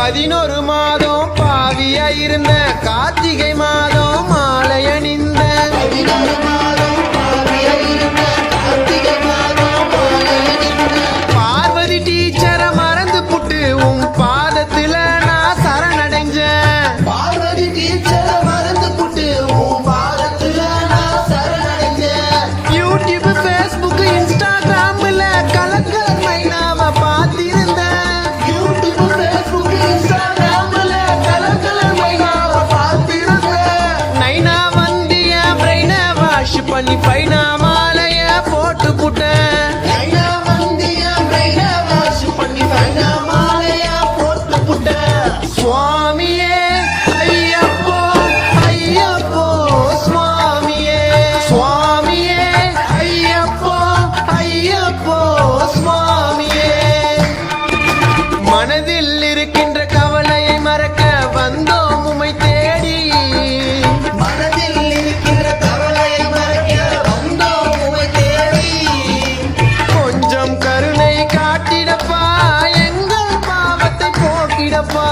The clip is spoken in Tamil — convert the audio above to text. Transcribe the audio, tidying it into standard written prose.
11 மாதம் பாவியா இருந்த கார்த்திகை மாதம் மாலை அணிந்த 11 மாதம் பாவியா இருந்த கார்த்திகை மாதம் மாலை அணிந்த பார்வதி டீச்சரை மறந்து புட்டு உன் பாதத்துல நான் சரணடைஞ்சேன். பார்வதி டீச்சரை மறந்து புட்டு உன் பாதத்துல நான் சரணடைஞ்சேன். யூடியூப் ஃபேஸ்புக் இன்ஸ்டாகிராம்ல கலக்கல மைனாவை பார்த்திருந்தேன். யூடியூப் ஃபேஸ்புக் இன்ஸ்டாகிராம்ல கலக்கல மைனாவை பார்த்திருந்தேன். நைனா வந்திய பிரெயினை வாஷ் பண்ணி பைனா மாலைய போட்டு புட்டேன். நைனா வந்திய பிரெயினை வாஷ் பண்ணி பைனா மாலைய போட்டு புட்டேன். சுவாமியே ஐயப்போ ஐயப்போ சுவாமியே சுவாமியே ஐயப்போ ஐயப்போ சுவாமியே. மனதில் இருக்கின்ற கவலையை மறக்க வந்தோம் உம்மை தேடி. மனதில் இருக்கின்ற கவலையை மறைக்க வந்தோம் உம்மை தேடி. கொஞ்சம் கருணை காட்டிடப்பா, எங்கள் பாவத்தை போக்கிடப்பா.